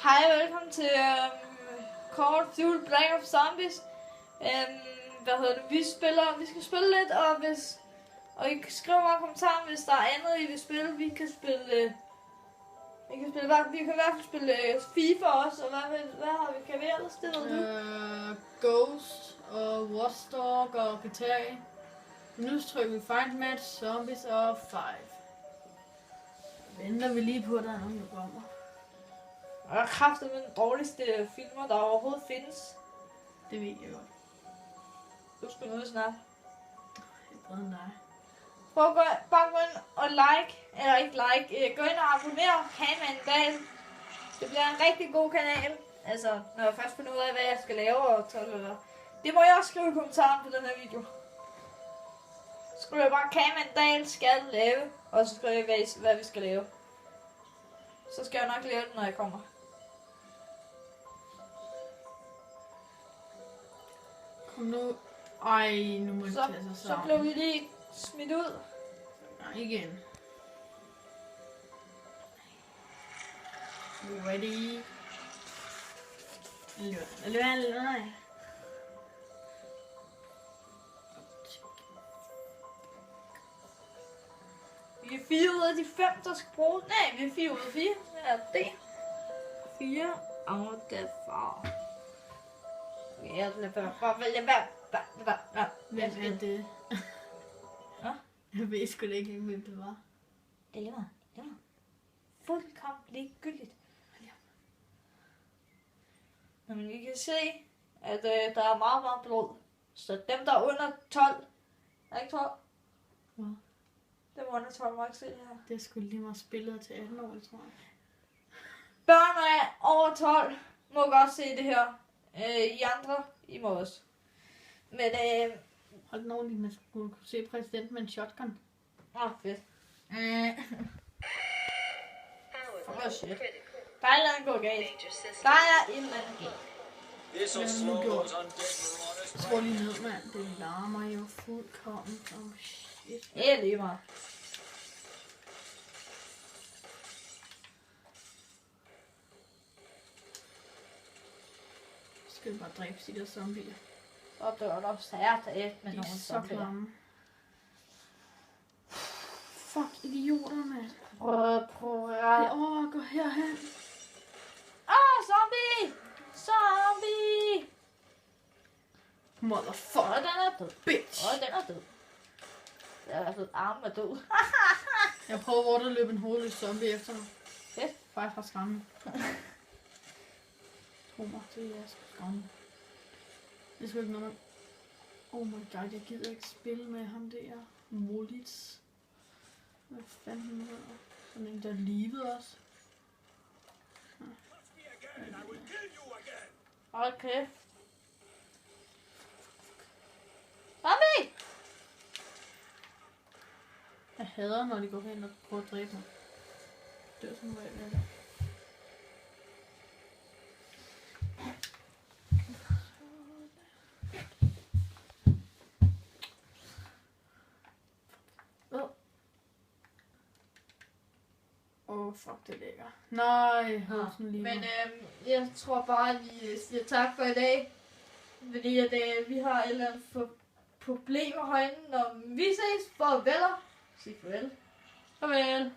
Hej og velkommen til Call of Duty Black Ops Zombies. Vi skal spille lidt, og I kan skrive mig i kommentaren, hvis der er andet, I vil spille. Vi kan i hvert fald spille FIFA også, og kan vi ellers, det ved du? Ghost og Watchdog og GTA. Nu trykker vi Find Match, Zombies og 5. Venter vi lige på, at der er nogen, der kommer. Og jeg har kraftet med den dårligste filmer, der overhovedet findes. Det ved jeg godt. Du skal noget snart. Det er bedre end dig. Prøv bare gå ind og gå ind og abonnere kanalen bag. Det bliver en rigtig god kanal. Altså, når jeg først finder ud af, hvad jeg skal lave og tåle. Det må jeg også skrive i kommentaren på den her video. Skriv jeg bare Caman Dahl skal lave, og så skriver jeg, hvad vi skal lave. Så skal jeg nok lave det, når jeg kommer. Kom nu. Ej, nu må det tage sig sammen. Så blev vi lige smidt ud. Nej, igen. Ready? Nej. Vi er 4 ud af de 5, der skal bruge. Nej, vi er 4 ud af 4. Ja, det. 4 out of 4. Ja, Hvem er det? Ja? Jeg ved sgu da ikke, hvem det var. Det var fuldkommen ligegyldigt. Men I kan se, at der er meget, meget blod. Så dem, der er under 12, er ikke 12? Ja. Dem under 12 må ikke se det her. Det er sgu lige meget spillet til 18 år, tror jeg. Børn af over 12 må godt se det her. I andre, I må også. Men Hold den ordentligt, man skulle kunne se præsidenten med en shotgun. Fedt. Shit. Der er et eller andet gå galt. Der er et eller andet galt. Jeg tror lige ned, mand. Det larmer jo fuldkommen. Oh shit. Det er lige meget. Skal vi bare dræbe de der zombier. Så dør der sært af med De nogle er så zombier. klamme. Fuck, idioter, mand. Prøv at... Gå herhen. Zombie! Zombie! Motherfucker. Den er død. Bitch. Den er død. Det er i hvert fald armen er død. Jeg prøver hvor der løb en hovedløs zombie efter mig. Fedt. Faktisk fra skræmmende. Tro mig, det er sgu skræmmende. Det er sgu ikke noget. Oh my god, jeg gider ikke spille med ham der. Molitz. Hvad fanden er det? Sådan en, der livede os. Okay. Zombie! Jeg hader, når de går hen og prøver at dræbe mig. Det er sådan, hvor jeg vil det. Fuck, det er lækker. Nej, sådan lige. Men jeg tror bare, at vi siger tak for i dag. Fordi at vi har et eller andet problemer herinde. Når vi ses, farvel. Sig farvel. Farvel.